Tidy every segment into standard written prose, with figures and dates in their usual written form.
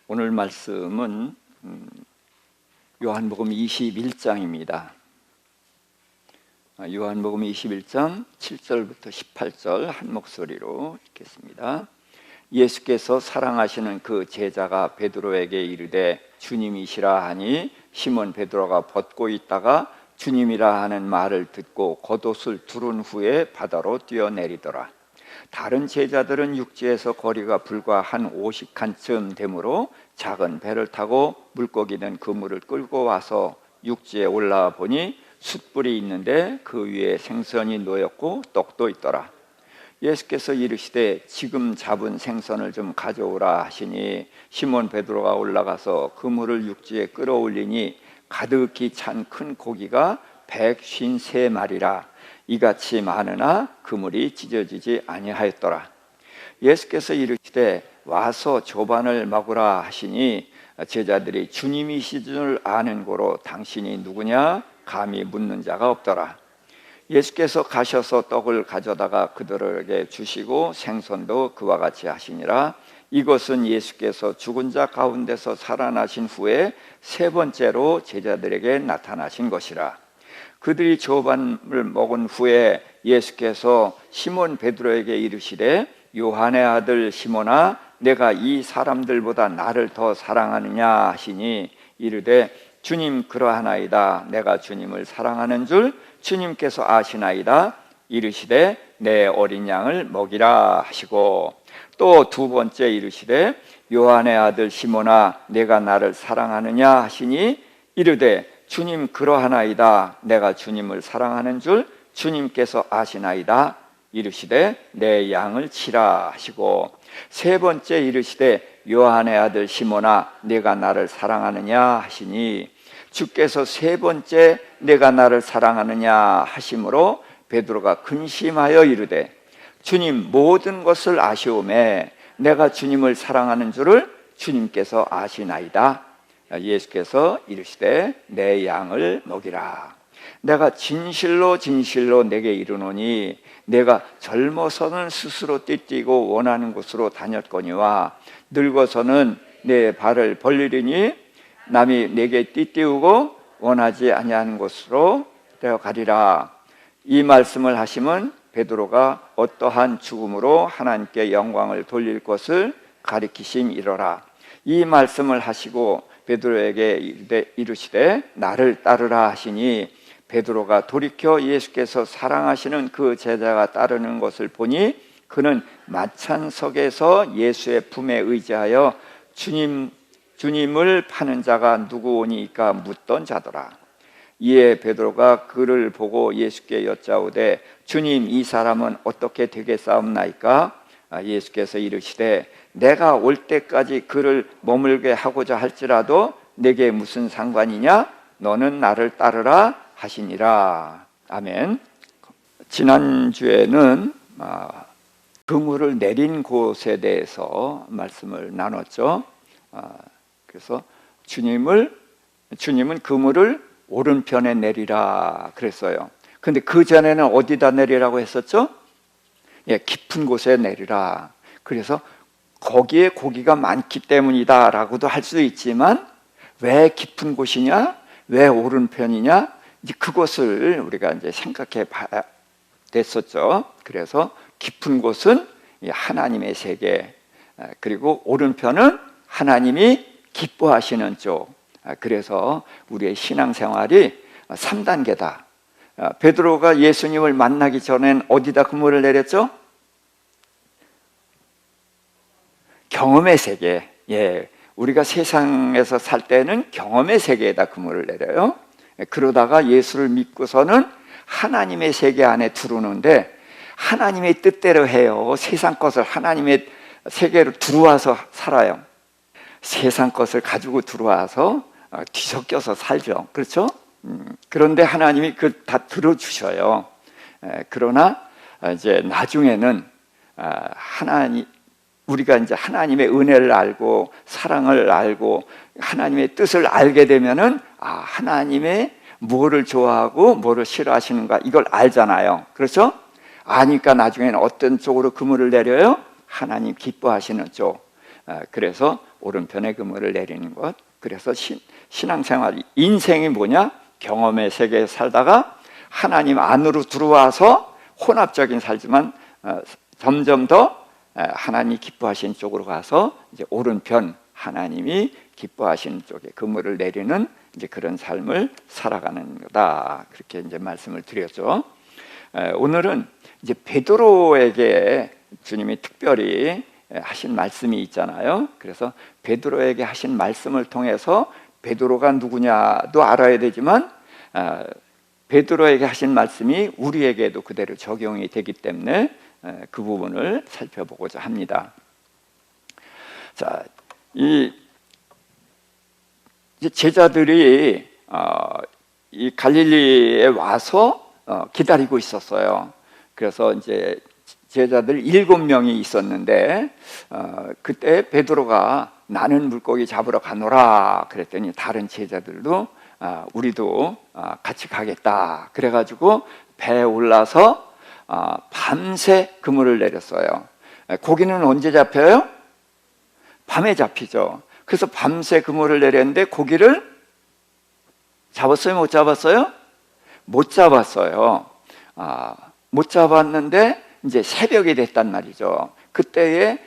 오늘 말씀은 요한복음 21장입니다. 요한복음 21장 7절부터 18절 한 목소리로 읽겠습니다. 예수께서 사랑하시는 그 제자가 베드로에게 이르되 주님이시라 하니 시몬 베드로가 벗고 있다가 주님이라 하는 말을 듣고 겉옷을 두른 후에 바다로 뛰어내리더라. 다른 제자들은 육지에서 거리가 불과 한 50칸쯤 되므로 작은 배를 타고 물고기는 그물을 끌고 와서 육지에 올라와 보니 숯불이 있는데 그 위에 생선이 놓였고 떡도 있더라. 예수께서 이르시되 지금 잡은 생선을 좀 가져오라 하시니 시몬 베드로가 올라가서 그물을 육지에 끌어올리니 가득히 찬 큰 고기가 153마리라. 이같이 많으나 그물이 찢어지지 아니하였더라. 예수께서 이르시되 와서 조반을 먹으라 하시니 제자들이 주님이신 줄 아는 고로 당신이 누구냐 감히 묻는 자가 없더라. 예수께서 가셔서 떡을 가져다가 그들에게 주시고 생선도 그와 같이 하시니라. 이것은 예수께서 죽은 자 가운데서 살아나신 후에 세 번째로 제자들에게 나타나신 것이라. 그들이 조반을 먹은 후에 예수께서 시몬 베드로에게 이르시되 요한의 아들 시몬아 내가 이 사람들보다 나를 더 사랑하느냐 하시니 이르되 주님 그러하나이다. 내가 주님을 사랑하는 줄 주님께서 아시나이다. 이르시되 내 어린 양을 먹이라 하시고 또 두 번째 이르시되 요한의 아들 시몬아 내가 나를 사랑하느냐 하시니 이르되 주님 그러하나이다. 내가 주님을 사랑하는 줄 주님께서 아시나이다. 이르시되 내 양을 치라 하시고 세 번째 이르시되 요한의 아들 시몬아 내가 나를 사랑하느냐 하시니 주께서 세 번째 내가 나를 사랑하느냐 하심으로 베드로가 근심하여 이르되 주님 모든 것을 아시오매 내가 주님을 사랑하는 줄을 주님께서 아시나이다. 예수께서 이르시되 내 양을 먹이라. 내가 진실로 진실로 내게 이르노니 내가 젊어서는 스스로 띠뛰고 원하는 곳으로 다녔거니와 늙어서는 내 발을 벌리리니 남이 내게 띠띠우고 원하지 아니하는 곳으로 되어가리라. 이 말씀을 하시면 베드로가 어떠한 죽음으로 하나님께 영광을 돌릴 것을 가리키심이로라. 이 말씀을 하시고 베드로에게 이르시되 나를 따르라 하시니 베드로가 돌이켜 예수께서 사랑하시는 그 제자가 따르는 것을 보니 그는 마찬석에서 예수의 품에 의지하여 주님을 파는 자가 누구오니까 묻던 자더라. 이에 베드로가 그를 보고 예수께 여짜오되 주님 이 사람은 어떻게 되겠사옵나이까? 예수께서 이르시되 내가 올 때까지 그를 머물게 하고자 할지라도 내게 무슨 상관이냐? 너는 나를 따르라 하시니라. 아멘. 지난주에는 그물을 내린 곳에 대해서 말씀을 나눴죠. 그래서 주님은 그물을 오른편에 내리라 그랬어요. 근데 그 전에는 어디다 내리라고 했었죠? 예, 깊은 곳에 내리라. 그래서 거기에 고기가 많기 때문이다 라고도 할 수도 있지만 왜 깊은 곳이냐? 왜 오른편이냐? 이제 그것을 우리가 이제 생각해 봐야 됐었죠. 그래서 깊은 곳은 하나님의 세계, 그리고 오른편은 하나님이 기뻐하시는 쪽. 그래서 우리의 신앙생활이 3단계다. 베드로가 예수님을 만나기 전엔 어디다 그물을 내렸죠? 경험의 세계. 예, 우리가 세상에서 살 때는 경험의 세계에다 그물을 내려요. 그러다가 예수를 믿고서는 하나님의 세계 안에 들어오는데 하나님의 뜻대로 해요. 세상 것을 하나님의 세계로 들어와서 살아요. 세상 것을 가지고 들어와서 뒤섞여서 살죠. 그렇죠? 그런데 하나님이 그 다 들어주셔요. 그러나 이제 나중에는 우리가 이제 하나님의 은혜를 알고 사랑을 알고 하나님의 뜻을 알게 되면은 하나님의 뭐를 좋아하고 뭐를 싫어하시는가 이걸 알잖아요. 그렇죠? 아니까 나중에는 어떤 쪽으로 그물을 내려요? 하나님 기뻐하시는 쪽. 그래서 오른편에 그물을 내리는 것. 그래서 신앙생활, 인생이 뭐냐? 경험의 세계에 살다가 하나님 안으로 들어와서 혼합적인 살지만 점점 더 하나님이 기뻐하시는 쪽으로 가서 이제 오른편, 하나님이 기뻐하시는 쪽에 그물을 내리는 이제 그런 삶을 살아가는 거다. 그렇게 이제 말씀을 드렸죠. 오늘은 이제 베드로에게 주님이 특별히 하신 말씀이 있잖아요. 그래서 베드로에게 하신 말씀을 통해서 베드로가 누구냐도 알아야 되지만 베드로에게 하신 말씀이 우리에게도 그대로 적용이 되기 때문에 그 부분을 살펴보고자 합니다. 자, 이 제자들이 이 갈릴리에 와서 기다리고 있었어요. 그래서 이제 제자들 7명이 있었는데 그때 베드로가 나는 물고기 잡으러 가노라 그랬더니 다른 제자들도 우리도 같이 가겠다 그래가지고 배에 올라서 밤새 그물을 내렸어요. 고기는 언제 잡혀요? 밤에 잡히죠. 그래서 밤새 그물을 내렸는데 고기를 잡았어요? 못 잡았어요? 못 잡았어요. 못 잡았는데 이제 새벽이 됐단 말이죠. 그때에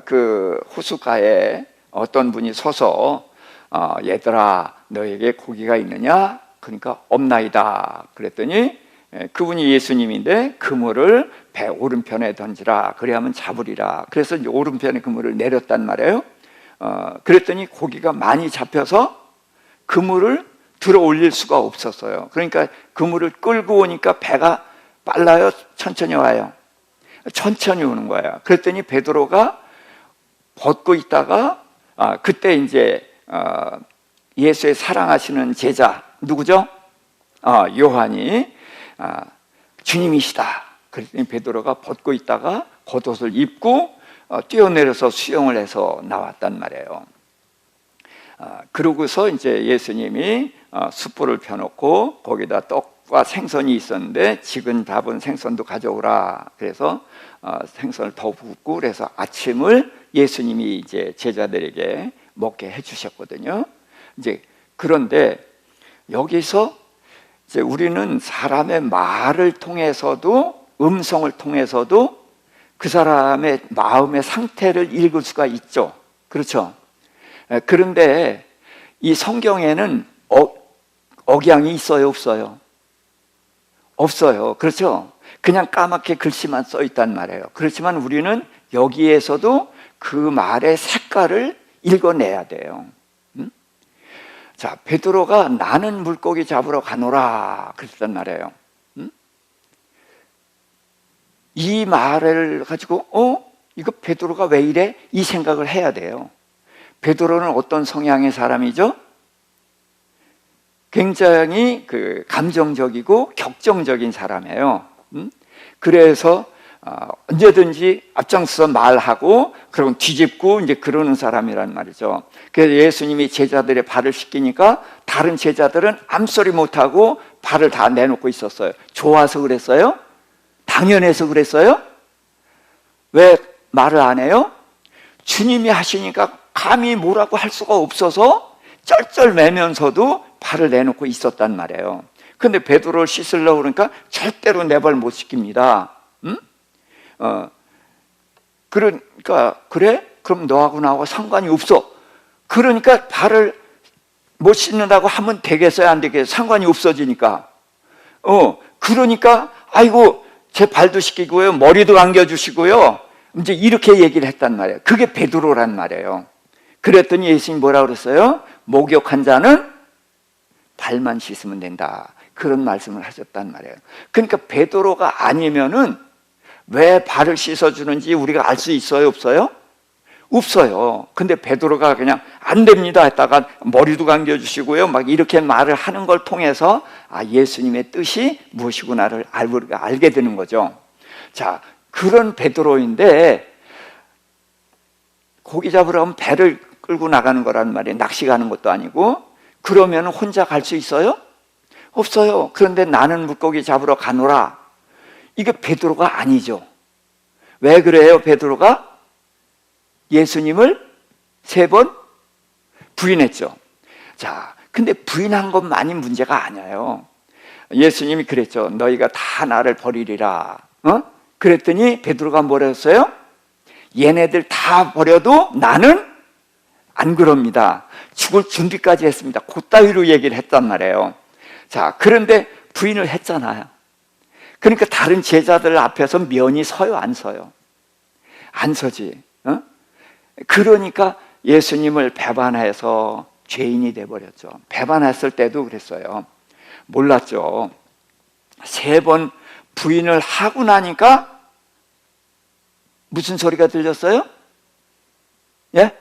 그 호숫가에 어떤 분이 서서 얘들아 너에게 고기가 있느냐? 그러니까 없나이다 그랬더니 그분이 예수님인데 그물을 배 오른편에 던지라 그래야만 잡으리라. 그래서 이제 오른편에 그물을 내렸단 말이에요. 그랬더니 고기가 많이 잡혀서 그물을 들어 올릴 수가 없었어요. 그러니까 그물을 끌고 오니까 배가 빨라요? 천천히 와요? 천천히 오는 거예요. 그랬더니 베드로가 벗고 있다가 그때 이제 예수의 사랑하시는 제자 누구죠? 요한이 주님이시다. 그랬더니 베드로가 벗고 있다가 겉옷을 입고 뛰어내려서 수영을 해서 나왔단 말이에요. 그러고서 이제 예수님이 숯불을 펴놓고 거기다 떡과 생선이 있었는데 지금 잡은 생선도 가져오라. 그래서 생선을 더 붓고 그래서 아침을 예수님이 이제 제자들에게 먹게 해주셨거든요. 이제 그런데 여기서 이제 우리는 사람의 말을 통해서도 음성을 통해서도 그 사람의 마음의 상태를 읽을 수가 있죠. 그렇죠? 그런데 이 성경에는 억양이 있어요, 없어요? 없어요. 그렇죠? 그냥 까맣게 글씨만 써 있단 말이에요. 그렇지만 우리는 여기에서도 그 말의 색깔을 읽어내야 돼요. 자, 베드로가 나는 물고기 잡으러 가노라 그랬단 말이에요. 이 말을 가지고 이거 베드로가 왜 이래? 이 생각을 해야 돼요. 베드로는 어떤 성향의 사람이죠? 굉장히 감정적이고 격정적인 사람이에요. 그래서 언제든지 앞장서서 말하고 그럼 뒤집고 이제 그러는 사람이란 말이죠. 그래서 예수님이 제자들의 발을 씻기니까 다른 제자들은 암소리 못하고 발을 다 내놓고 있었어요. 좋아서 그랬어요? 당연해서 그랬어요? 왜 말을 안 해요? 주님이 하시니까 감히 뭐라고 할 수가 없어서 쩔쩔매면서도 발을 내놓고 있었단 말이에요. 근데 베드로를 씻으려고 그러니까 절대로 내 발 못 씻깁니다. 그러니까 그래? 그럼 너하고 나하고 상관이 없어. 그러니까 발을 못 씻는다고 하면 되겠어요? 안 되겠어요? 상관이 없어지니까. 그러니까 아이고 제 발도 씻기고요, 머리도 감겨주시고요. 이제 이렇게 얘기를 했단 말이에요. 그게 베드로란 말이에요. 그랬더니 예수님이 뭐라 그랬어요? 목욕한 자는 발만 씻으면 된다. 그런 말씀을 하셨단 말이에요. 그러니까 베드로가 아니면은 왜 발을 씻어주는지 우리가 알 수 있어요? 없어요? 없어요. 근데 베드로가 그냥 안 됩니다 했다가 머리도 감겨주시고요 막 이렇게 말을 하는 걸 통해서 예수님의 뜻이 무엇이구나를 알게 되는 거죠. 자, 그런 베드로인데 고기 잡으러 가면 배를 끌고 나가는 거란 말이에요. 낚시 가는 것도 아니고. 그러면 혼자 갈 수 있어요? 없어요. 그런데 나는 물고기 잡으러 가노라. 이게 베드로가 아니죠. 왜 그래요? 베드로가 예수님을 3번 부인했죠. 자, 근데 부인한 것만이 문제가 아니에요. 예수님이 그랬죠. 너희가 다 나를 버리리라. 그랬더니 베드로가 뭐라 했어요? 얘네들 다 버려도 나는 안 그럽니다. 죽을 준비까지 했습니다. 그따위로 얘기를 했단 말이에요. 자, 그런데 부인을 했잖아요. 그러니까 다른 제자들 앞에서 면이 서요, 안 서요? 안 서지. 그러니까 예수님을 배반해서 죄인이 돼버렸죠. 배반했을 때도 그랬어요. 몰랐죠. 3번 부인을 하고 나니까 무슨 소리가 들렸어요? 예?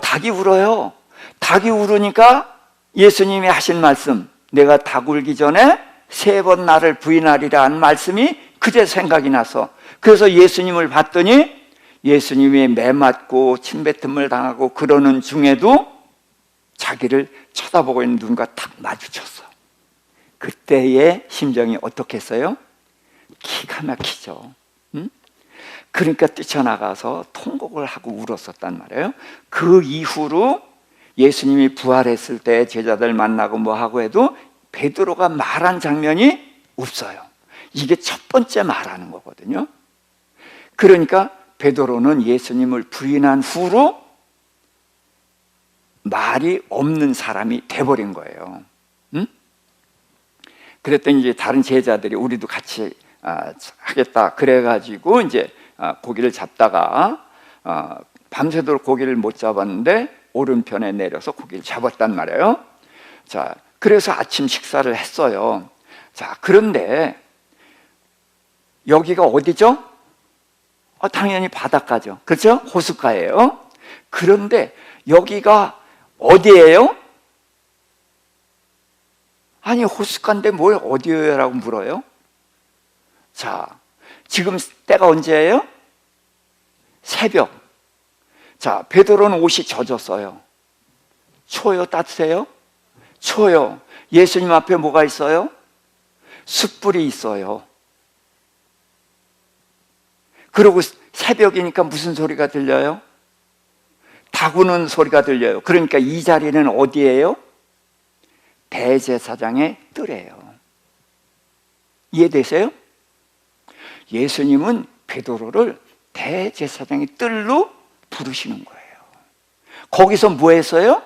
닭이 울어요. 닭이 울으니까 예수님이 하신 말씀, 내가 닭 울기 전에 3번 나를 부인하리라 한 말씀이 그제 생각이 나서, 그래서 예수님을 봤더니 예수님이 매맞고 침뱉음을 당하고 그러는 중에도 자기를 쳐다보고 있는 누군가 딱 마주쳤어. 그때의 심정이 어떻겠어요? 기가 막히죠. 그러니까 뛰쳐나가서 통곡을 하고 울었었단 말이에요. 그 이후로 예수님이 부활했을 때 제자들 만나고 뭐하고 해도 베드로가 말한 장면이 없어요. 이게 첫 번째 말하는 거거든요. 그러니까 베드로는 예수님을 부인한 후로 말이 없는 사람이 돼버린 거예요. 그랬더니 이제 다른 제자들이 우리도 같이 하겠다 그래가지고 이제 고기를 잡다가 밤새도록 고기를 못 잡았는데 오른편에 내려서 고기를 잡았단 말이에요. 자, 그래서 아침 식사를 했어요. 자, 그런데 여기가 어디죠? 당연히 바닷가죠. 그렇죠? 호숫가예요. 그런데 여기가 어디예요? 아니, 호숫가인데 뭘 어디예요? 라고 물어요. 자, 지금 때가 언제예요? 새벽. 자, 베드로는 옷이 젖었어요. 추워요? 따뜻해요? 추워요. 예수님 앞에 뭐가 있어요? 숯불이 있어요. 그리고 새벽이니까 무슨 소리가 들려요? 닭 우는 소리가 들려요. 그러니까 이 자리는 어디예요? 대제사장의 뜰이에요. 이해되세요? 예수님은 베드로를 대제사장의 뜰로 부르시는 거예요. 거기서 뭐 했어요?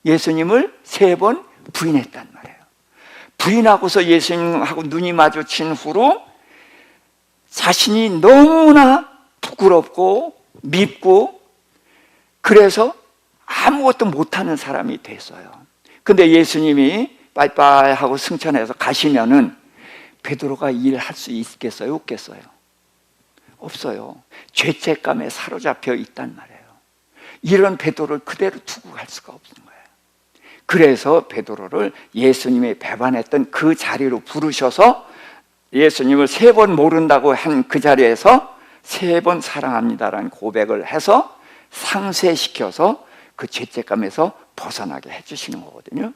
예수님을 3번 부인했단 말이에요. 부인하고서 예수님하고 눈이 마주친 후로 자신이 너무나 부끄럽고 밉고 그래서 아무것도 못하는 사람이 됐어요. 근데 예수님이 빠이빠이 하고 승천해서 가시면은 베드로가 일할 수 있겠어요? 없겠어요? 없어요. 죄책감에 사로잡혀 있단 말이에요. 이런 베드로를 그대로 두고 갈 수가 없는 거예요. 그래서 베드로를 예수님이 배반했던 그 자리로 부르셔서 예수님을 3번 모른다고 한 그 자리에서 3번 사랑합니다라는 고백을 해서 상쇄시켜서 그 죄책감에서 벗어나게 해주시는 거거든요.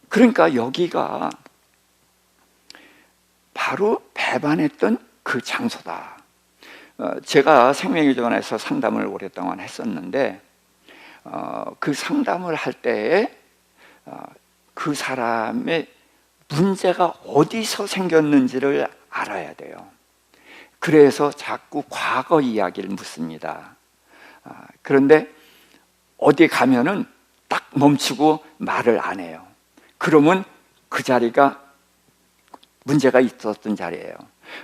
그러니까 여기가 바로 배반했던 그 장소다. 제가 생명의전에서 상담을 오랫동안 했었는데 그 상담을 할 때에 그 사람의 문제가 어디서 생겼는지를 알아야 돼요. 그래서 자꾸 과거 이야기를 묻습니다. 그런데 어디 가면은 딱 멈추고 말을 안 해요. 그러면 그 자리가 문제가 있었던 자리예요.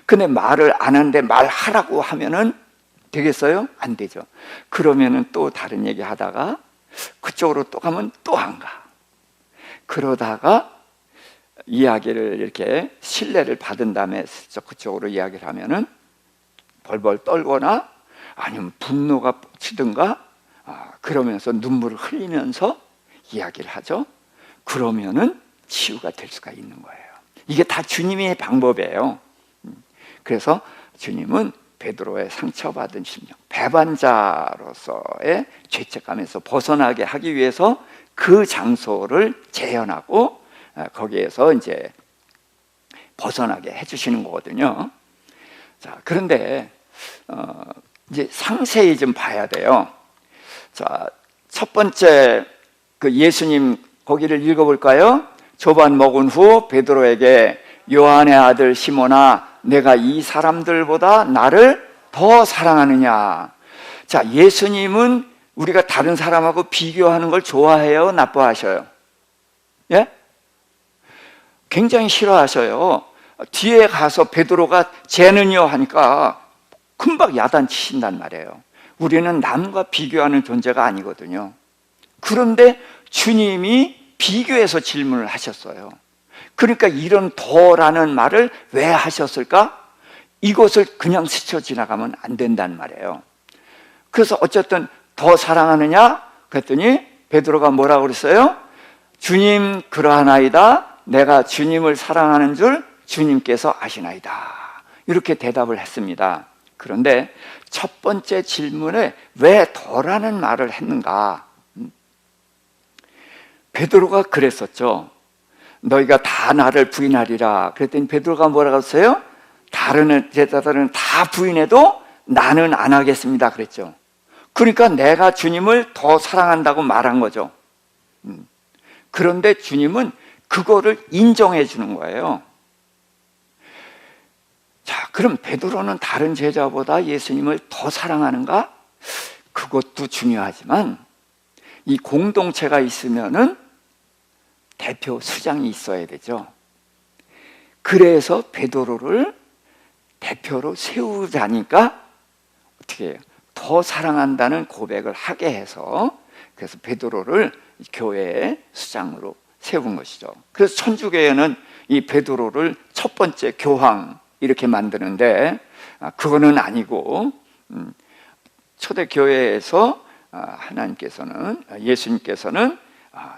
근데 말을 안 하는데 말하라고 하면은 되겠어요? 안 되죠. 그러면은 또 다른 얘기 하다가 그쪽으로 또 가면 또 안 가. 그러다가 이야기를 이렇게 신뢰를 받은 다음에 그쪽으로 이야기를 하면은 벌벌 떨거나 아니면 분노가 치든가 그러면서 눈물을 흘리면서 이야기를 하죠. 그러면은 치유가 될 수가 있는 거예요. 이게 다 주님의 방법이에요. 그래서 주님은 베드로의 상처받은 심령, 배반자로서의 죄책감에서 벗어나게 하기 위해서 그 장소를 재현하고 거기에서 이제 벗어나게 해주시는 거거든요. 자, 그런데 이제 상세히 좀 봐야 돼요. 자, 첫 번째 그 예수님 거기를 읽어볼까요? 조반 먹은 후 베드로에게 요한의 아들 시몬아, 내가 이 사람들보다 나를 더 사랑하느냐? 자, 예수님은 우리가 다른 사람하고 비교하는 걸 좋아해요? 나빠하셔요? 예? 굉장히 싫어하셔요. 뒤에 가서 베드로가 쟤는요 하니까 금방 야단치신단 말이에요. 우리는 남과 비교하는 존재가 아니거든요. 그런데 주님이 비교해서 질문을 하셨어요. 그러니까 이런 더라는 말을 왜 하셨을까? 이것을 그냥 스쳐 지나가면 안 된단 말이에요. 그래서 어쨌든 더 사랑하느냐? 그랬더니 베드로가 뭐라고 그랬어요? 주님 그러하나이다. 내가 주님을 사랑하는 줄 주님께서 아시나이다. 이렇게 대답을 했습니다. 그런데 첫 번째 질문에 왜 더라는 말을 했는가? 베드로가 그랬었죠. 너희가 다 나를 부인하리라. 그랬더니 베드로가 뭐라고 했어요? 다른 제자들은 다 부인해도 나는 안 하겠습니다. 그랬죠. 그러니까 내가 주님을 더 사랑한다고 말한 거죠. 그런데 주님은 그거를 인정해 주는 거예요. 자, 그럼 베드로는 다른 제자보다 예수님을 더 사랑하는가? 그것도 중요하지만 이 공동체가 있으면은 대표 수장이 있어야 되죠. 그래서 베드로를 대표로 세우자니까 어떻게 해요? 더 사랑한다는 고백을 하게 해서 그래서 베드로를 교회의 수장으로 세운 것이죠. 그래서 천주교회는 이 베드로를 첫 번째 교황 이렇게 만드는데 그거는 아니고 초대교회에서 하나님께서는 예수님께서는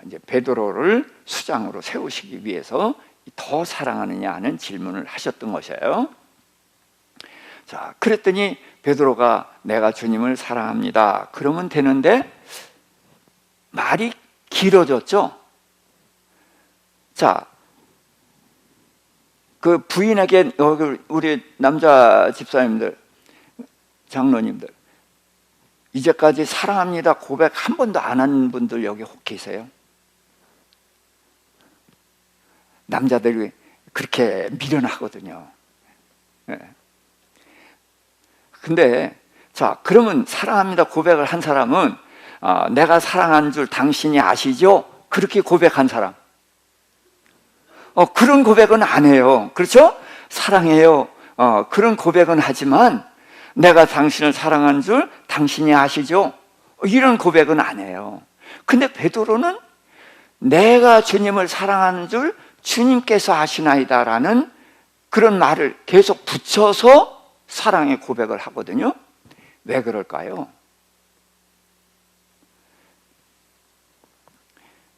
이제 베드로를 수장으로 세우시기 위해서 더 사랑하느냐 하는 질문을 하셨던 것이에요. 자, 그랬더니 베드로가 내가 주님을 사랑합니다. 그러면 되는데 말이 길어졌죠. 자, 그 부인에게 우리 남자 집사님들, 장로님들 이제까지 사랑합니다 고백 한 번도 안 한 분들 여기 혹 계세요? 남자들이 그렇게 미련하거든요. 네. 근데 자, 그러면 사랑합니다 고백을 한 사람은 내가 사랑한 줄 당신이 아시죠? 그렇게 고백한 사람 그런 고백은 안 해요. 그렇죠? 사랑해요. 그런 고백은 하지만 내가 당신을 사랑한 줄 당신이 아시죠? 이런 고백은 안 해요. 근데 베드로는 내가 주님을 사랑하는 줄 주님께서 아시나이다라는 그런 말을 계속 붙여서 사랑의 고백을 하거든요. 왜 그럴까요?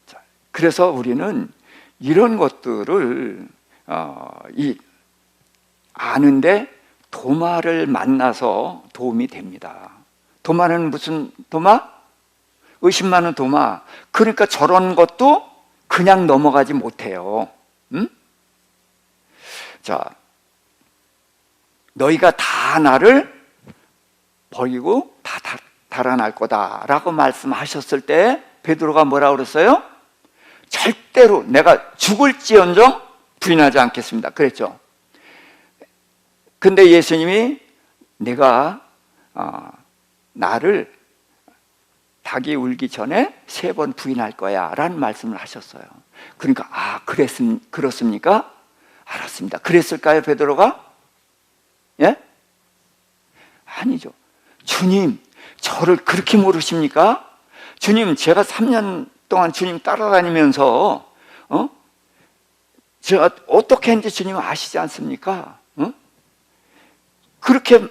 자, 그래서 우리는 이런 것들을 아는데 도마를 만나서 도움이 됩니다. 도마는 무슨 도마? 의심 많은 도마. 그러니까 저런 것도 그냥 넘어가지 못해요. 자, 너희가 다 나를 버리고 다 달아날 거다라고 말씀하셨을 때 베드로가 뭐라고 그랬어요? 절대로 내가 죽을지언정 부인하지 않겠습니다. 그랬죠. 근데 예수님이 내가 나를 닭이 울기 전에 3번 부인할 거야 라는 말씀을 하셨어요. 그러니까 그렇습니까? 알았습니다. 그랬을까요 베드로가? 예? 아니죠. 주님 저를 그렇게 모르십니까? 주님 제가 3년 동안 주님 따라다니면서 제가 어떻게 했는지 주님 아시지 않습니까? 그렇게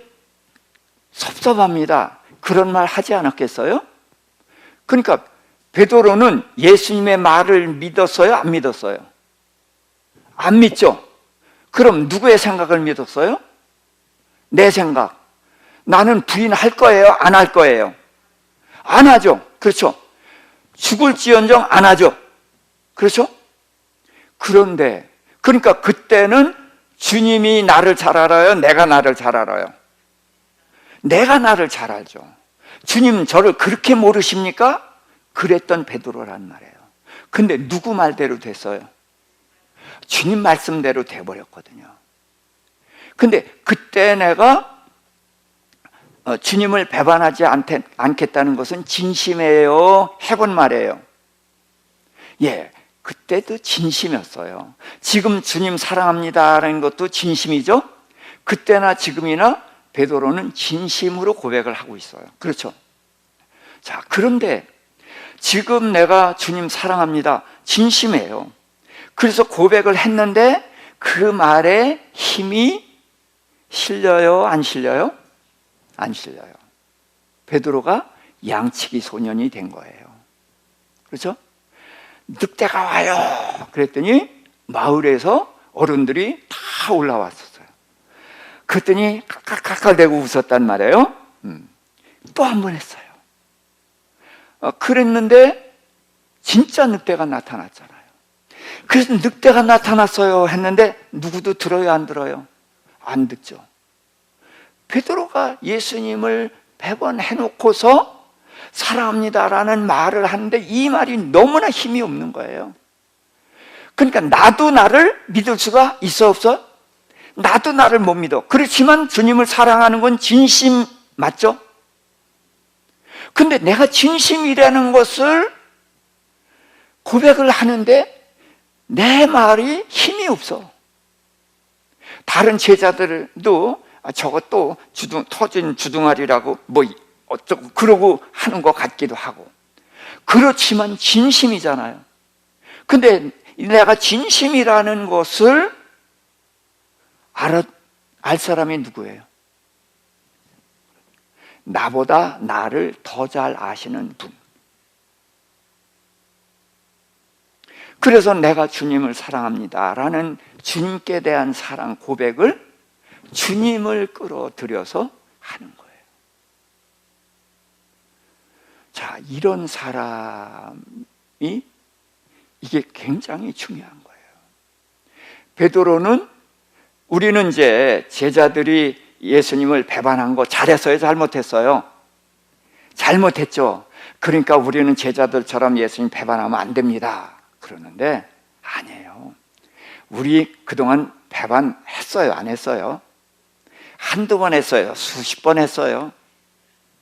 섭섭합니다. 그런 말 하지 않았겠어요? 그러니까 베드로는 예수님의 말을 믿었어요? 안 믿었어요? 안 믿죠? 그럼 누구의 생각을 믿었어요? 내 생각. 나는 부인할 거예요? 안 할 거예요? 안 하죠. 그렇죠? 죽을지언정 안 하죠. 그렇죠? 그런데 그러니까 그때는 주님이 나를 잘 알아요? 내가 나를 잘 알아요? 내가 나를 잘 알죠. 주님 저를 그렇게 모르십니까? 그랬던 베드로란 말이에요. 근데 누구 말대로 됐어요? 주님 말씀대로 돼버렸거든요. 근데 그때 내가 주님을 배반하지 않겠다는 것은 진심이에요, 해본 말이에요. 예, 그때도 진심이었어요. 지금 주님 사랑합니다라는 것도 진심이죠. 그때나 지금이나 베드로는 진심으로 고백을 하고 있어요. 그렇죠? 자, 그런데 지금 내가 주님 사랑합니다, 진심이에요. 그래서 고백을 했는데 그 말에 힘이 실려요, 안 실려요? 안 실려요. 베드로가 양치기 소년이 된 거예요. 그렇죠? 늑대가 와요 그랬더니 마을에서 어른들이 다 올라왔었어요. 그랬더니 깍깍깍깍대고 웃었단 말이에요. 또 한 번 했어요. 그랬는데 진짜 늑대가 나타났잖아요. 그래서 늑대가 나타났어요 했는데 누구도 들어요, 안 들어요? 안 듣죠. 베드로가 예수님을 배반해놓고서 사랑합니다라는 말을 하는데 이 말이 너무나 힘이 없는 거예요. 그러니까 나도 나를 믿을 수가 있어, 없어? 나도 나를 못 믿어. 그렇지만 주님을 사랑하는 건 진심 맞죠? 근데 내가 진심이라는 것을 고백을 하는데 내 말이 힘이 없어. 다른 제자들도 저것도 터진 주둥아리라고 뭐 어쩌고 그러고 하는 것 같기도 하고, 그렇지만 진심이잖아요. 근데 내가 진심이라는 것을 알 사람이 누구예요? 나보다 나를 더 잘 아시는 분. 그래서 내가 주님을 사랑합니다라는 주님께 대한 사랑 고백을 주님을 끌어들여서 하는 거예요. 자, 이런 사람이 이게 굉장히 중요한 거예요. 베드로는, 우리는 이제 제자들이 예수님을 배반한 거 잘했어요, 잘못했어요? 잘못했죠. 그러니까 우리는 제자들처럼 예수님 배반하면 안 됩니다 그러는데 아니에요. 우리 그동안 배반했어요, 안 했어요? 한두 번 했어요, 수십 번 했어요.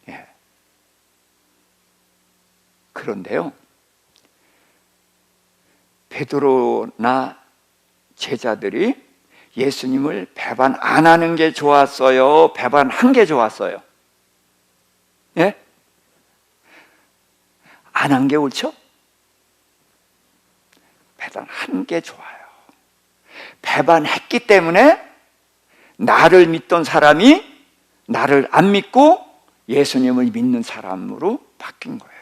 예. 그런데요, 베드로나 제자들이 예수님을 배반 안 하는 게 좋았어요, 배반한 게 좋았어요? 예? 안 한 게 옳죠? 배반한 게 좋아요. 배반했기 때문에 나를 믿던 사람이 나를 안 믿고 예수님을 믿는 사람으로 바뀐 거예요.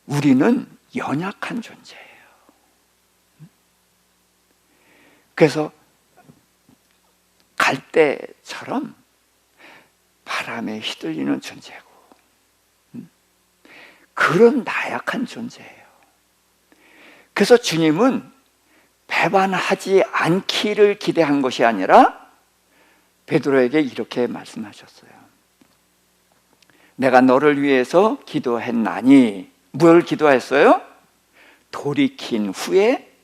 우리는 연약한 존재예요. 그래서 갈대처럼 바람에 휘둘리는 존재고, 그런 나약한 존재예요. 그래서 주님은 배반하지 않기를 기대한 것이 아니라 베드로에게 이렇게 말씀하셨어요. 내가 너를 위해서 기도했나니, 뭘 기도했어요? 돌이킨 후에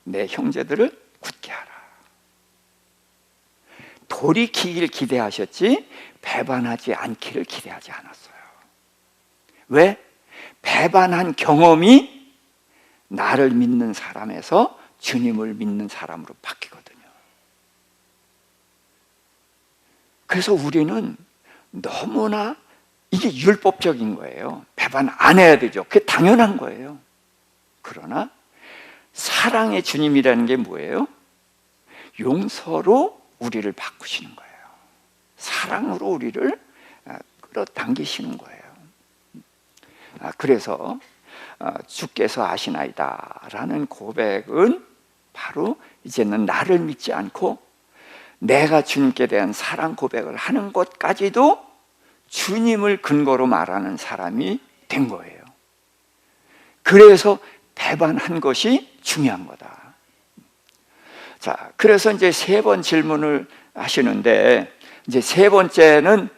내 형제들을 굳게 하라. 돌이키길 기대하셨지 배반하지 않기를 기대하지 않았어요. 왜? 배반한 경험이 나를 믿는 사람에서 주님을 믿는 사람으로 바뀌거든요. 그래서 우리는 너무나 이게 율법적인 거예요. 배반 안 해야 되죠. 그게 당연한 거예요. 그러나 사랑의 주님이라는 게 뭐예요? 용서로 우리를 바꾸시는 거예요. 사랑으로 우리를 끌어당기시는 거예요. 그래서 주께서 아시나이다 라는 고백은 바로 이제는 나를 믿지 않고 내가 주님께 대한 사랑 고백을 하는 것까지도 주님을 근거로 말하는 사람이 된 거예요. 그래서 배반한 것이 중요한 거다. 자, 그래서 이제 세 번 질문을 하시는데 이제 세 번째는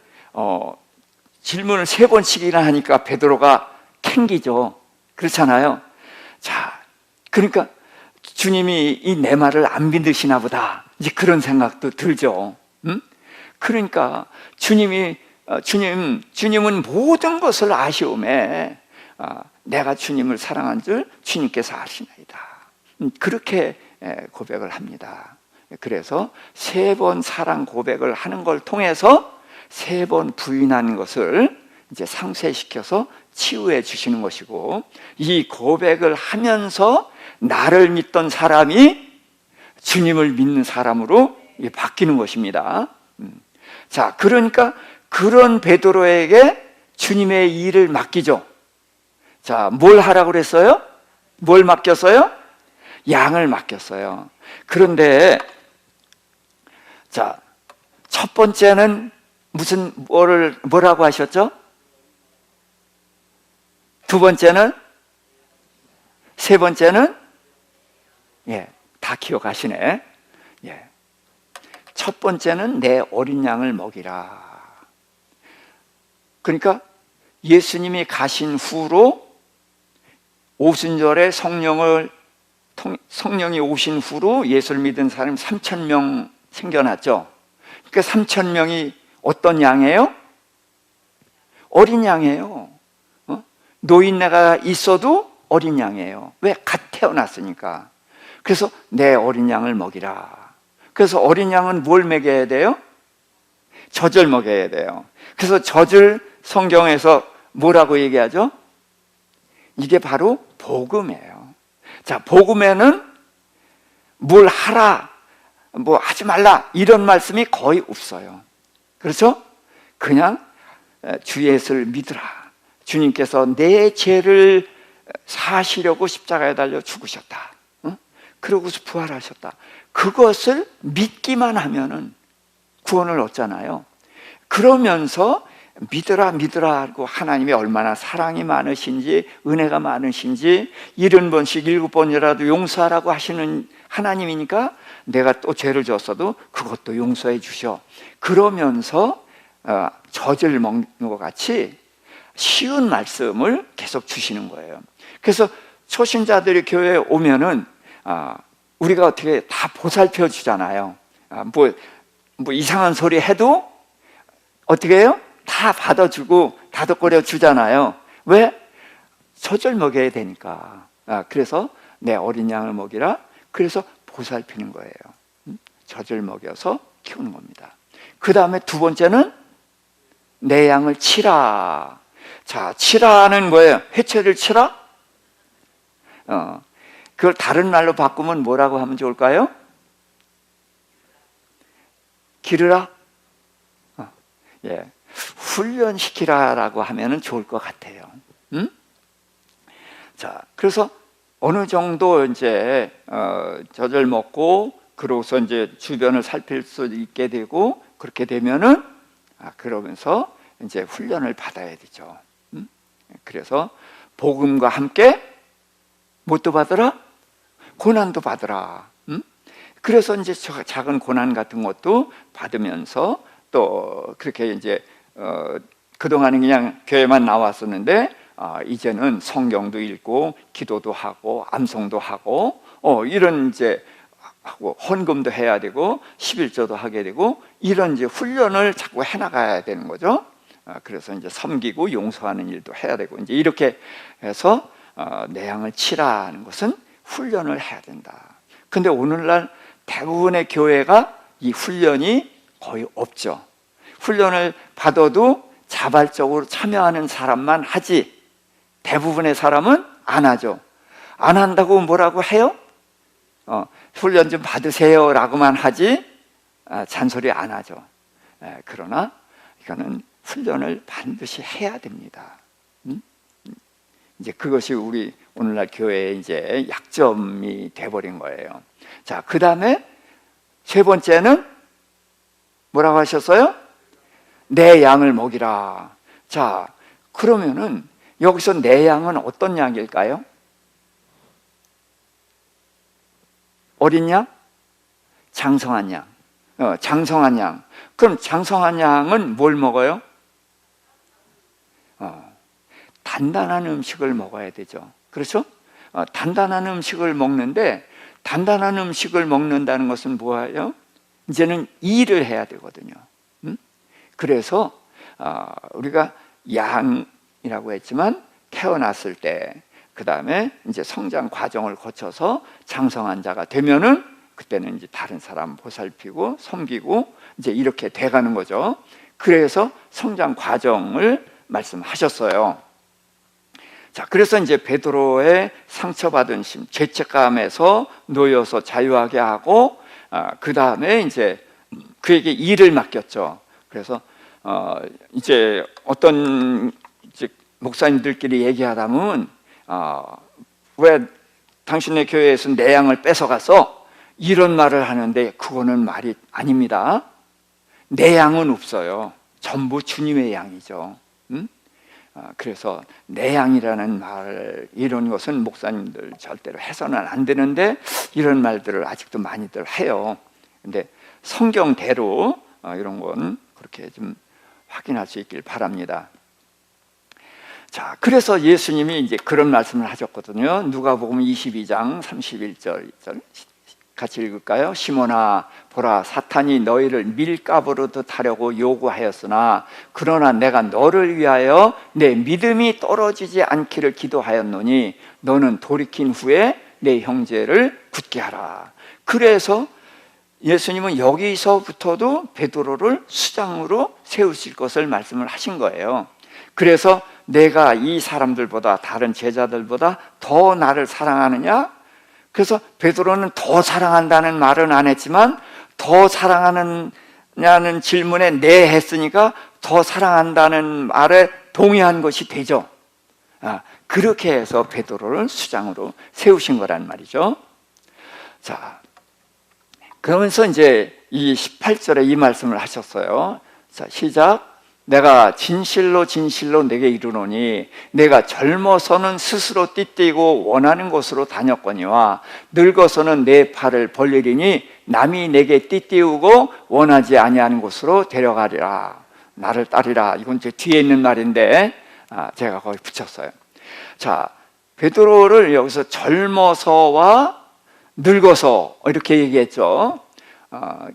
질문을 세 번씩이나 하니까 베드로가 캥기죠. 그렇잖아요. 자, 그러니까 주님이 이 내 말을 안 믿으시나 보다, 이제 그런 생각도 들죠. 그러니까 주님은 모든 것을 아시오매 내가 주님을 사랑한 줄 주님께서 아시나이다. 그렇게 고백을 합니다. 그래서 세 번 사랑 고백을 하는 걸 통해서 세 번 부인한 것을 이제 상쇄시켜서 치유해 주시는 것이고, 이 고백을 하면서 나를 믿던 사람이 주님을 믿는 사람으로 바뀌는 것입니다. 자, 그러니까 그런 베드로에게 주님의 일을 맡기죠. 자, 뭘 하라고 그랬어요? 뭘 맡겼어요? 양을 맡겼어요. 그런데 자, 첫 번째는 뭐라고 하셨죠? 두 번째는? 세 번째는? 다 기억하시네. 첫 번째는 내 어린 양을 먹이라. 그러니까 예수님이 가신 후로 오순절에 성령이 오신 후로 예수를 믿은 사람 3,000명 생겨났죠. 그러니까 3,000명이 어떤 양이에요? 어린 양이에요. 노인네가 있어도 어린 양이에요. 왜? 갓 태어났으니까. 그래서 내 어린 양을 먹이라. 그래서 어린 양은 뭘 먹여야 돼요? 젖을 먹여야 돼요. 그래서 젖을 성경에서 뭐라고 얘기하죠? 이게 바로 복음이에요. 자, 복음에는 뭘 하라, 뭐 하지 말라, 이런 말씀이 거의 없어요. 그렇죠? 그냥 주 예수를 믿으라. 주님께서 내 죄를 사시려고 십자가에 달려 죽으셨다. 그러고서 부활하셨다. 그것을 믿기만 하면은 구원을 얻잖아요. 그러면서 믿으라 하고 하나님이 얼마나 사랑이 많으신지, 은혜가 많으신지, 70번씩 7번이라도 용서하라고 하시는 하나님이니까 내가 또 죄를 졌어도 그것도 용서해 주셔. 그러면서 젖을 먹는 것 같이 쉬운 말씀을 계속 주시는 거예요. 그래서 초신자들이 교회에 오면은 우리가 어떻게 다 보살펴 주잖아요. 뭐 이상한 소리 해도 어떻게 해요? 다 받아주고 다독거려 주잖아요. 왜? 젖을 먹여야 되니까. 그래서 내 어린 양을 먹이라. 그래서 보살피는 거예요. 젖을 먹여서 키우는 겁니다. 그 다음에 두 번째는 내 양을 치라. 자, 치라는 뭐예요? 회초리를 치라? 그걸 다른 말로 바꾸면 뭐라고 하면 좋을까요? 기르라? 훈련시키라라고 하면 좋을 것 같아요. 자, 그래서 어느 정도 이제 젖을 먹고 그러고서 이제 주변을 살필 수 있게 되고, 그렇게 되면은 그러면서 이제 훈련을 받아야 되죠. 그래서 복음과 함께 뭣도 받으라? 고난도 받으라. 그래서 이제 작은 고난 같은 것도 받으면서 또 그렇게 이제 그동안은 그냥 교회만 나왔었는데 이제는 성경도 읽고 기도도 하고 암송도 하고 이런 이제 하고 헌금도 해야 되고 11조도 하게 되고 이런 이제 훈련을 자꾸 해나가야 되는 거죠. 그래서 이제 섬기고 용서하는 일도 해야 되고 이제 이렇게 해서 내 양을 치라는 것은 훈련을 해야 된다. 근데 오늘날 대부분의 교회가 이 훈련이 거의 없죠. 훈련을 받아도 자발적으로 참여하는 사람만 하지 대부분의 사람은 안 하죠. 안 한다고 뭐라고 해요? 훈련 좀 받으세요 라고만 하지 잔소리 안 하죠. 그러나 이거는 훈련을 반드시 해야 됩니다. 이제 그것이 우리 오늘날 교회의 이제 약점이 돼버린 거예요. 자, 그 다음에 세 번째는 뭐라고 하셨어요? 내 양을 먹이라. 자, 그러면은 여기서 내 양은 어떤 양일까요? 어린 양? 장성한 양? 장성한 양. 그럼 장성한 양은 뭘 먹어요? 단단한 음식을 먹어야 되죠. 그렇죠? 단단한 음식을 먹는데, 단단한 음식을 먹는다는 것은 뭐예요? 이제는 일을 해야 되거든요. 그래서 우리가 양이라고 했지만 태어났을 때, 그 다음에 이제 성장 과정을 거쳐서 장성한 자가 되면은 그때는 이제 다른 사람 보살피고 섬기고 이제 이렇게 돼가는 거죠. 그래서 성장 과정을 말씀하셨어요. 자, 그래서 이제 베드로의 상처받은 심, 죄책감에서 놓여서 자유하게 하고, 그 다음에 이제 그에게 일을 맡겼죠. 그래서 이제 어떤 이제 목사님들끼리 얘기하다면, 왜 당신의 교회에서 내 양을 뺏어가서 이런 말을 하는데, 그거는 말이 아닙니다. 내 양은 없어요. 전부 주님의 양이죠. 그래서 내 양이라는 말, 이런 것은 목사님들 절대로 해서는 안 되는데 이런 말들을 아직도 많이들 해요. 근데 성경대로 이런 건 그렇게 좀 확인할 수 있길 바랍니다. 자, 그래서 예수님이 이제 그런 말씀을 하셨거든요. 누가복음 22장 31절 같이 읽을까요? 시몬아, 보라, 사탄이 너희를 밀가부르듯 하려고 요구하였으나 그러나 내가 너를 위하여 내 믿음이 떨어지지 않기를 기도하였노니 너는 돌이킨 후에 내 형제를 굳게 하라. 그래서 예수님은 여기서부터도 베드로를 수장으로 세우실 것을 말씀을 하신 거예요. 그래서 내가 이 사람들보다, 다른 제자들보다 더 나를 사랑하느냐? 그래서 베드로는 더 사랑한다는 말은 안 했지만, 더 사랑하느냐는 질문에 네 했으니까 더 사랑한다는 말에 동의한 것이 되죠. 그렇게 해서 베드로를 수장으로 세우신 거란 말이죠. 자, 그러면서 이제 이 18절에 이 말씀을 하셨어요. 자, 시작. 내가 진실로 진실로 내게 이르노니 내가 젊어서는 스스로 띠띠고 원하는 곳으로 다녔거니와 늙어서는 내 팔을 벌리리니 남이 내게 띠띠우고 원하지 아니하는 곳으로 데려가리라. 나를 따르라. 이건 이제 뒤에 있는 말인데 제가 거기 붙였어요. 자, 베드로를 여기서 젊어서와 늙어서 이렇게 얘기했죠.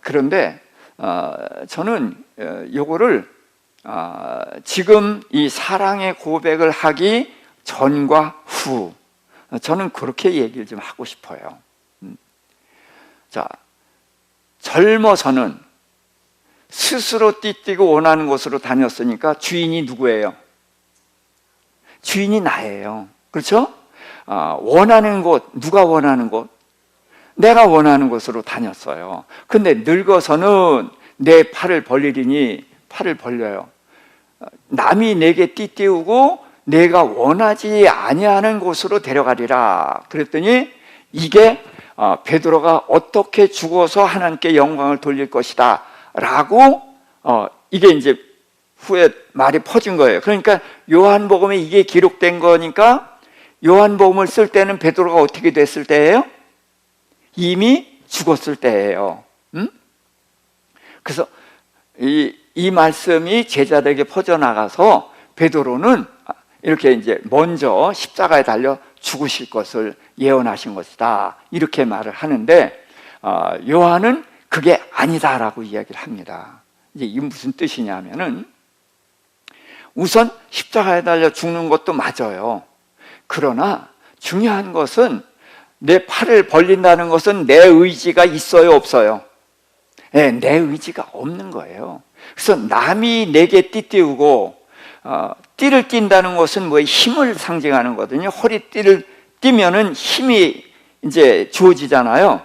그런데 저는 요거를 지금 이 사랑의 고백을 하기 전과 후, 저는 그렇게 얘기를 좀 하고 싶어요. 자, 젊어서는 스스로 띠띠고 원하는 곳으로 다녔으니까 주인이 누구예요? 주인이 나예요. 그렇죠? 원하는 곳, 누가 원하는 곳? 내가 원하는 곳으로 다녔어요. 근데 늙어서는 내 팔을 벌리리니, 팔을 벌려요. 남이 내게 띠띠우고 내가 원하지 아니하는 곳으로 데려가리라. 그랬더니 이게 베드로가 어떻게 죽어서 하나님께 영광을 돌릴 것이다 라고 이게 이제 후에 말이 퍼진 거예요. 그러니까 요한복음에 이게 기록된 거니까 요한복음을 쓸 때는 베드로가 어떻게 됐을 때예요? 이미 죽었을 때예요. 그래서 이 말씀이 제자들에게 퍼져나가서 베드로는 이렇게 이제 먼저 십자가에 달려 죽으실 것을 예언하신 것이다, 이렇게 말을 하는데 요한은 그게 아니다라고 이야기를 합니다. 이제 이게 무슨 뜻이냐면은, 우선 십자가에 달려 죽는 것도 맞아요. 그러나 중요한 것은 내 팔을 벌린다는 것은 내 의지가 있어요, 없어요? 네, 내 의지가 없는 거예요. 그래서 남이 내게 띠띠우고, 띠를 띈다는 것은 뭐 힘을 상징하는 거거든요. 허리띠를 띠면은 힘이 이제 주어지잖아요.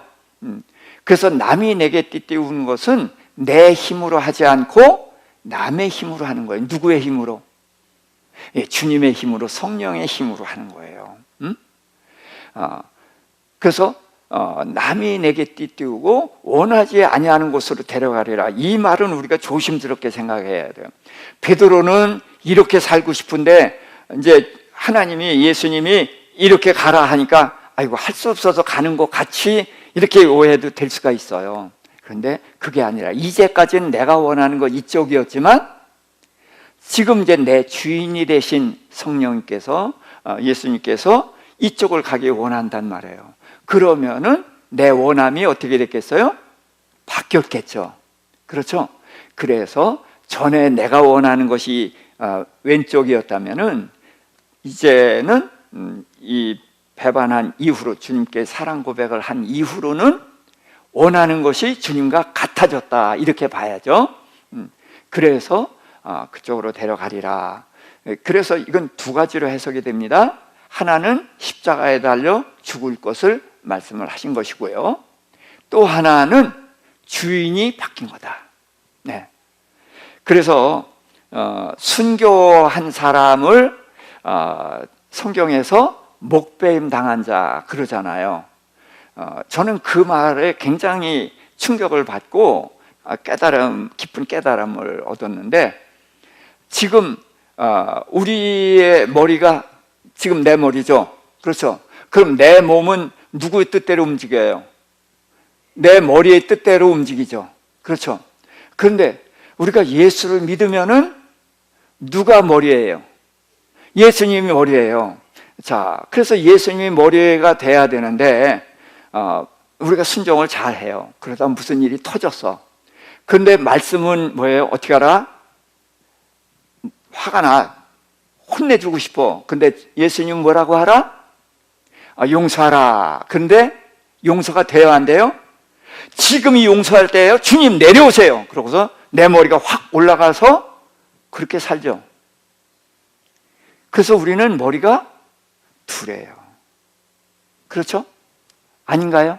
그래서 남이 내게 띠띠우는 것은 내 힘으로 하지 않고 남의 힘으로 하는 거예요. 누구의 힘으로? 예, 주님의 힘으로, 성령의 힘으로 하는 거예요. 그래서 남이 내게 띠띠우고 원하지 아니하는 곳으로 데려가리라. 이 말은 우리가 조심스럽게 생각해야 돼요. 베드로는 이렇게 살고 싶은데 이제 하나님이, 예수님이 이렇게 가라 하니까 아이고 할 수 없어서 가는 것 같이 이렇게 오해도 될 수가 있어요. 그런데 그게 아니라 이제까지는 내가 원하는 건 이쪽이었지만 지금 이제 내 주인이 되신 성령님께서 예수님께서 이쪽을 가기 원한단 말이에요. 그러면은 내 원함이 어떻게 됐겠어요? 바뀌었겠죠. 그렇죠? 그래서 전에 내가 원하는 것이 왼쪽이었다면은 이제는 이 배반한 이후로, 주님께 사랑 고백을 한 이후로는 원하는 것이 주님과 같아졌다, 이렇게 봐야죠. 그래서 그쪽으로 데려가리라. 그래서 이건 두 가지로 해석이 됩니다. 하나는 십자가에 달려 죽을 것을 말씀을 하신 것이고요, 또 하나는 주인이 바뀐 거다. 네. 그래서 순교한 사람을 성경에서 목배임 당한 자 그러잖아요. 저는 그 말에 굉장히 충격을 받고 깊은 깨달음을 얻었는데, 지금 우리의 머리가 지금 내 머리죠. 그렇죠? 그럼 내 몸은 누구의 뜻대로 움직여요? 내 머리의 뜻대로 움직이죠. 그렇죠? 그런데 우리가 예수를 믿으면은 누가 머리예요? 예수님이 머리예요. 자, 그래서 예수님이 머리가 돼야 되는데 우리가 순종을 잘 해요. 그러다 무슨 일이 터졌어. 그런데 말씀은 뭐예요? 어떻게 알아? 화가 나. 혼내주고 싶어. 근데 예수님은 뭐라고 하라? 용서하라. 그런데 용서가 돼요, 안 돼요? 지금이 용서할 때예요. 주님 내려오세요. 그러고서 내 머리가 확 올라가서 그렇게 살죠. 그래서 우리는 머리가 둘이에요. 그렇죠? 아닌가요?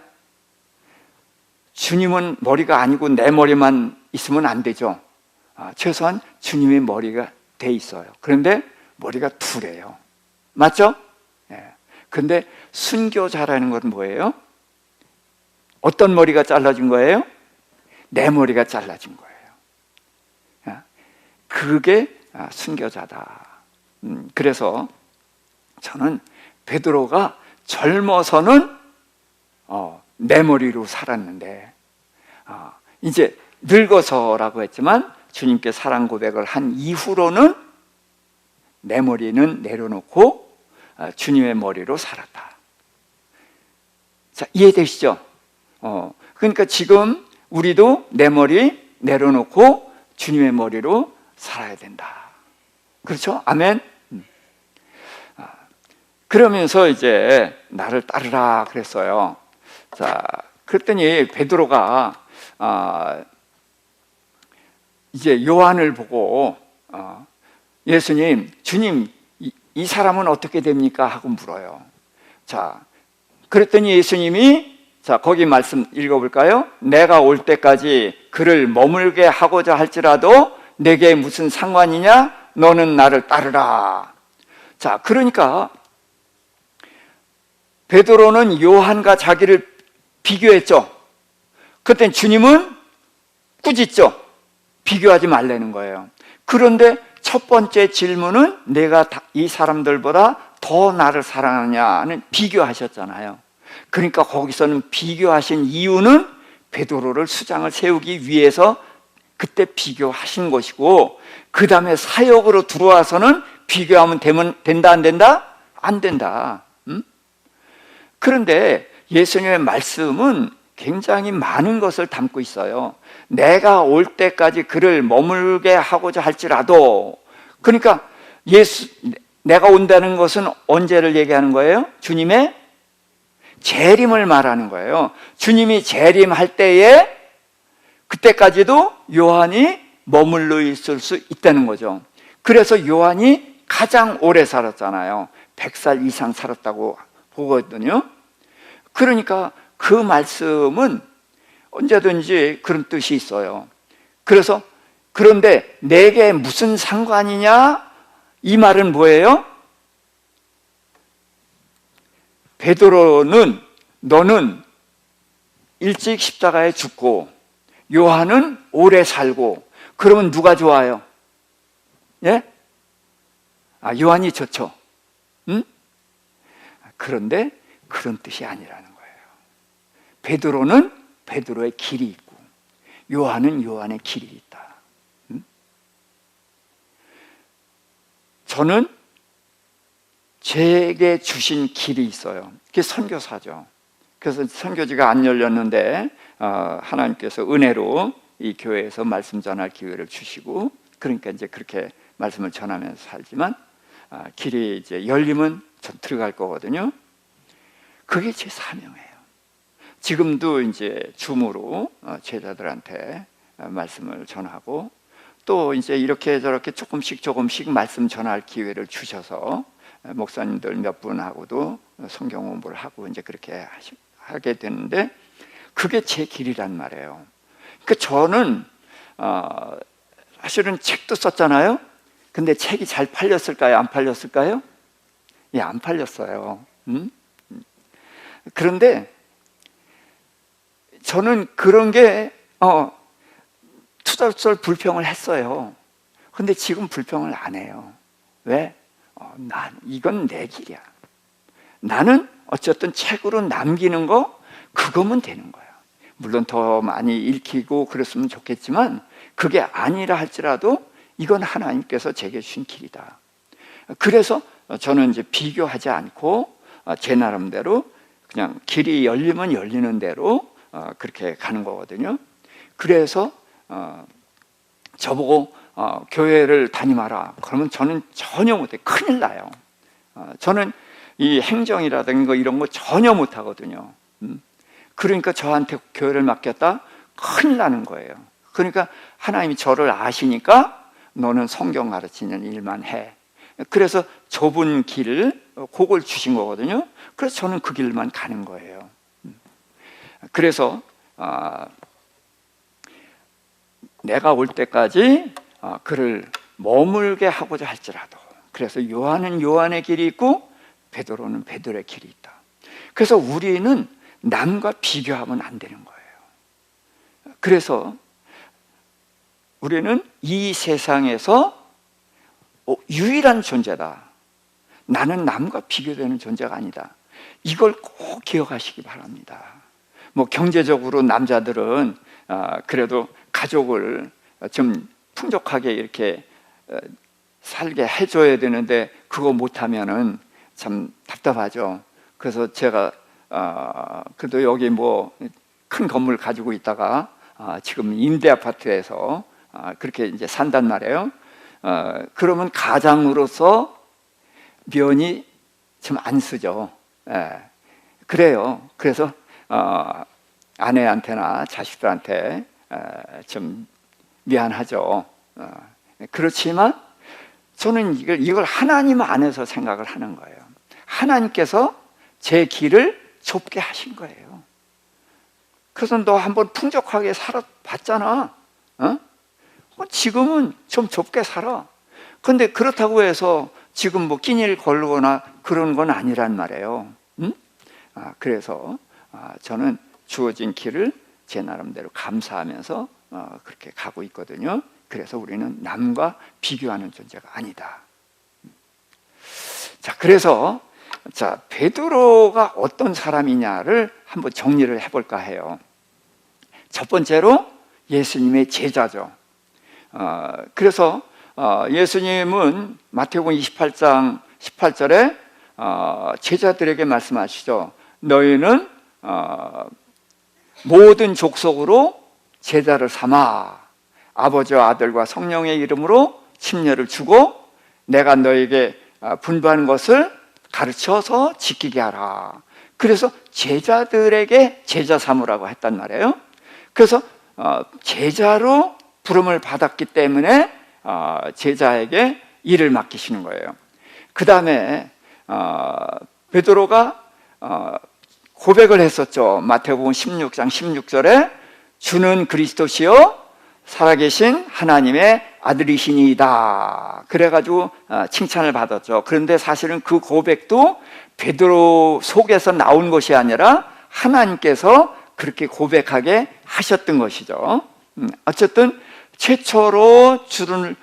주님은 머리가 아니고 내 머리만 있으면 안 되죠. 최소한 주님의 머리가 돼 있어요. 그런데 머리가 둘이에요. 맞죠? 네. 그런데 순교자라는 건 뭐예요? 어떤 머리가 잘라진 거예요? 내 머리가 잘라진 거예요. 그게 순교자다. 그래서 저는 베드로가 젊어서는 내 머리로 살았는데 이제 늙어서라고 했지만 주님께 사랑 고백을 한 이후로는 내 머리는 내려놓고 주님의 머리로 살았다. 자, 이해되시죠? 그러니까 지금 우리도 내 머리 내려놓고 주님의 머리로 살아야 된다. 그렇죠? 아멘. 그러면서 이제 나를 따르라 그랬어요. 자, 그랬더니 베드로가 이제 요한을 보고 예수님, 주님, 이 사람은 어떻게 됩니까? 하고 물어요. 자, 그랬더니 예수님이, 자, 거기 말씀 읽어볼까요? 내가 올 때까지 그를 머물게 하고자 할지라도 내게 무슨 상관이냐? 너는 나를 따르라. 자, 그러니까 베드로는 요한과 자기를 비교했죠. 그때 주님은 꾸짖죠. 비교하지 말라는 거예요. 그런데 첫 번째 질문은 내가 이 사람들보다 더 나를 사랑하냐는 비교하셨잖아요. 그러니까 거기서는 비교하신 이유는 베드로를 수장을 세우기 위해서 그때 비교하신 것이고, 그 다음에 사역으로 들어와서는 비교하면 된다 안 된다? 안 된다. 그런데 예수님의 말씀은 굉장히 많은 것을 담고 있어요. 내가 올 때까지 그를 머물게 하고자 할지라도, 그러니까 내가 온다는 것은 언제를 얘기하는 거예요? 주님의 재림을 말하는 거예요. 주님이 재림할 때에 그때까지도 요한이 머물러 있을 수 있다는 거죠. 그래서 요한이 가장 오래 살았잖아요. 100살 이상 살았다고 보거든요. 그러니까 그 말씀은 언제든지 그런 뜻이 있어요. 그래서 그런데 내게 무슨 상관이냐? 이 말은 뭐예요? 베드로는 너는 일찍 십자가에 죽고 요한은 오래 살고, 그러면 누가 좋아요? 예? 요한이 좋죠. 응? 그런데 그런 뜻이 아니라는 거예요. 베드로는 베드로의 길이 있고 요한은 요한의 길이 있다. 저는 제게 주신 길이 있어요. 그게 선교사죠. 그래서 선교지가 안 열렸는데 하나님께서 은혜로 이 교회에서 말씀 전할 기회를 주시고, 그러니까 이제 그렇게 말씀을 전하면서 살지만 길이 이제 열리면 전 들어갈 거거든요. 그게 제 사명이에요. 지금도 이제 줌으로 제자들한테 말씀을 전하고, 또 이제 이렇게 저렇게 조금씩 말씀 전할 기회를 주셔서 목사님들 몇 분하고도 성경 공부를 하고 이제 그렇게 하게 되는데, 그게 제 길이란 말이에요. 그러니까 저는 사실은 책도 썼잖아요. 근데 책이 잘 팔렸을까요? 안 팔렸을까요? 예, 안 팔렸어요. 그런데 저는 그런 게 투덜투덜 불평을 했어요. 근데 지금 불평을 안 해요. 왜? 이건 내 길이야. 나는 어쨌든 책으로 남기는 거, 그거면 되는 거야. 물론 더 많이 읽히고 그랬으면 좋겠지만, 그게 아니라 할지라도 이건 하나님께서 제게 주신 길이다. 그래서 저는 이제 비교하지 않고 제 나름대로 그냥 길이 열리면 열리는 대로 그렇게 가는 거거든요. 그래서 저보고 교회를 다니마라 그러면 저는 전혀 못해. 큰일 나요. 저는 이 행정이라든가 이런 거 전혀 못하거든요. 그러니까 저한테 교회를 맡겼다? 큰일 나는 거예요. 그러니까 하나님이 저를 아시니까 너는 성경 가르치는 일만 해. 그래서 좁은 길을 그걸 주신 거거든요. 그래서 저는 그 길만 가는 거예요. 그래서 내가 올 때까지 그를 머물게 하고자 할지라도, 그래서 요한은 요한의 길이 있고 베드로는 베드로의 길이 있다. 그래서 우리는 남과 비교하면 안 되는 거예요. 그래서 우리는 이 세상에서 유일한 존재다. 나는 남과 비교되는 존재가 아니다. 이걸 꼭 기억하시기 바랍니다. 뭐 경제적으로 남자들은 그래도 가족을 좀 풍족하게 이렇게 살게 해줘야 되는데 그거 못하면은 참 답답하죠. 그래서 제가 그래도 여기 뭐 큰 건물 가지고 있다가 지금 임대 아파트에서 그렇게 이제 산단 말이에요. 그러면 가장으로서 면이 좀 안 쓰죠. 그래요. 그래서 아내한테나 자식들한테 좀 미안하죠. 그렇지만 저는 이걸 하나님 안에서 생각을 하는 거예요. 하나님께서 제 길을 좁게 하신 거예요. 그래서 너 한번 풍족하게 살아봤잖아. 지금은 좀 좁게 살아. 근데 그렇다고 해서 지금 뭐 끼니를 걸거나 그런 건 아니란 말이에요. 그래서 저는 주어진 길을 제 나름대로 감사하면서 그렇게 가고 있거든요. 그래서 우리는 남과 비교하는 존재가 아니다. 자, 그래서 베드로가 어떤 사람이냐를 한번 정리를 해볼까 해요. 첫 번째로 예수님의 제자죠. 그래서 예수님은 마태복음 28장 18절에 제자들에게 말씀하시죠. 너희는 모든 족속으로 제자를 삼아 아버지와 아들과 성령의 이름으로 침례를 주고 내가 너에게 분부하는 것을 가르쳐서 지키게 하라. 그래서 제자들에게 제자 삼으라고 했단 말이에요. 그래서 제자로 부름을 받았기 때문에 제자에게 일을 맡기시는 거예요. 그 다음에 베드로가 고백을 했었죠. 마태복음 16장 16절에 주는 그리스도시요 살아계신 하나님의 아들이시니이다. 그래가지고 칭찬을 받았죠. 그런데 사실은 그 고백도 베드로 속에서 나온 것이 아니라 하나님께서 그렇게 고백하게 하셨던 것이죠. 어쨌든 최초로 주는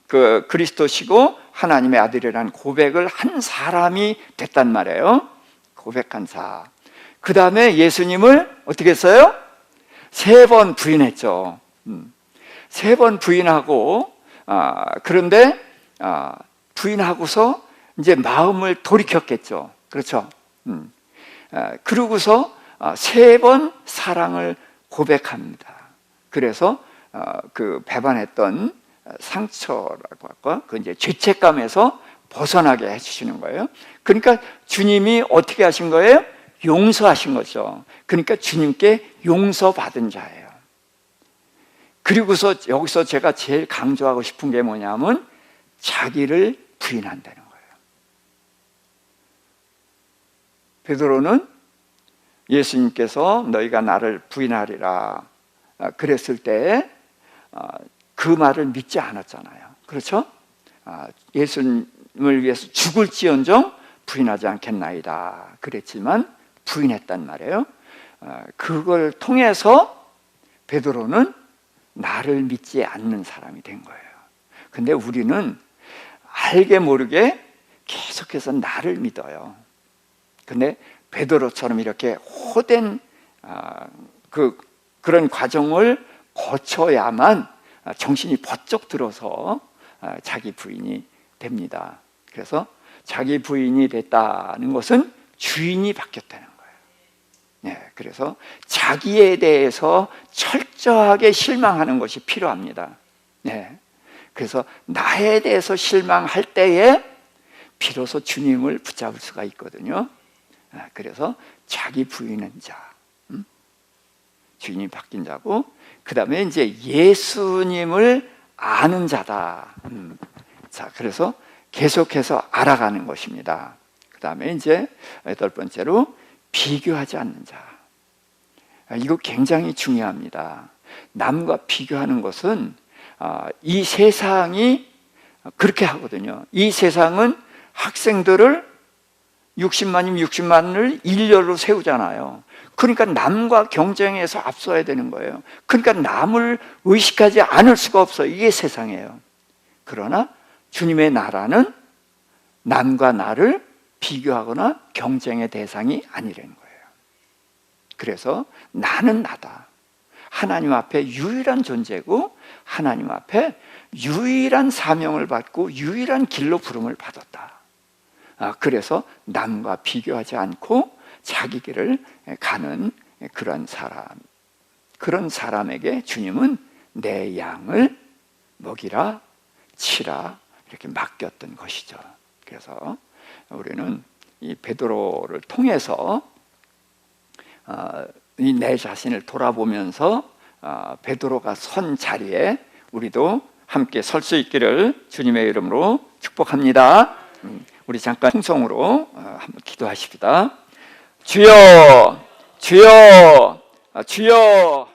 그 그리스도시고 하나님의 아들이라는 고백을 한 사람이 됐단 말이에요. 고백한 자. 그 다음에 예수님을 어떻게 했어요? 3번 부인했죠. 3번 부인하고 그런데 부인하고서 이제 마음을 돌이켰겠죠. 그렇죠? 그러고서 3번 사랑을 고백합니다. 그래서 그 배반했던 상처라고 할까? 그 이제 죄책감에서 벗어나게 해주시는 거예요. 그러니까 주님이 어떻게 하신 거예요? 용서하신 거죠. 그러니까 주님께 용서받은 자예요. 그리고서 여기서 제가 제일 강조하고 싶은 게 뭐냐면 자기를 부인한다는 거예요. 베드로는 예수님께서 너희가 나를 부인하리라 그랬을 때 그 말을 믿지 않았잖아요. 그렇죠? 예수님을 위해서 죽을지언정 부인하지 않겠나이다 그랬지만 부인했단 말이에요. 그걸 통해서 베드로는 나를 믿지 않는 사람이 된 거예요. 근데 우리는 알게 모르게 계속해서 나를 믿어요. 근데 베드로처럼 이렇게 호된 그런 과정을 거쳐야만 정신이 번쩍 들어서 자기 부인이 됩니다. 그래서 자기 부인이 됐다는 것은 주인이 바뀌었다는 거예요. 네, 그래서 자기에 대해서 철저하게 실망하는 것이 필요합니다. 네, 그래서 나에 대해서 실망할 때에 비로소 주님을 붙잡을 수가 있거든요. 그래서 자기 부인은 자, 주인이 바뀐 자고, 그 다음에 이제 예수님을 아는 자다. 자, 그래서 계속해서 알아가는 것입니다. 그 다음에 이제 8번째로 비교하지 않는 자. 이거 굉장히 중요합니다. 남과 비교하는 것은 이 세상이 그렇게 하거든요. 이 세상은 학생들을 60만이면 60만을 일렬로 세우잖아요. 그러니까 남과 경쟁해서 앞서야 되는 거예요. 그러니까 남을 의식하지 않을 수가 없어요. 이게 세상이에요. 그러나 주님의 나라는 남과 나를 비교하거나 경쟁의 대상이 아니라는 거예요. 그래서 나는 나다. 하나님 앞에 유일한 존재고 하나님 앞에 유일한 사명을 받고 유일한 길로 부름을 받았다. 그래서 남과 비교하지 않고 자기 길을 가는 그런 사람에게 주님은 내 양을 먹이라 치라 이렇게 맡겼던 것이죠. 그래서 우리는 이 베드로를 통해서 내 자신을 돌아보면서 베드로가 선 자리에 우리도 함께 설 수 있기를 주님의 이름으로 축복합니다. 우리 잠깐 통성으로 한번 기도하십시다. 주여, 주여, 주여.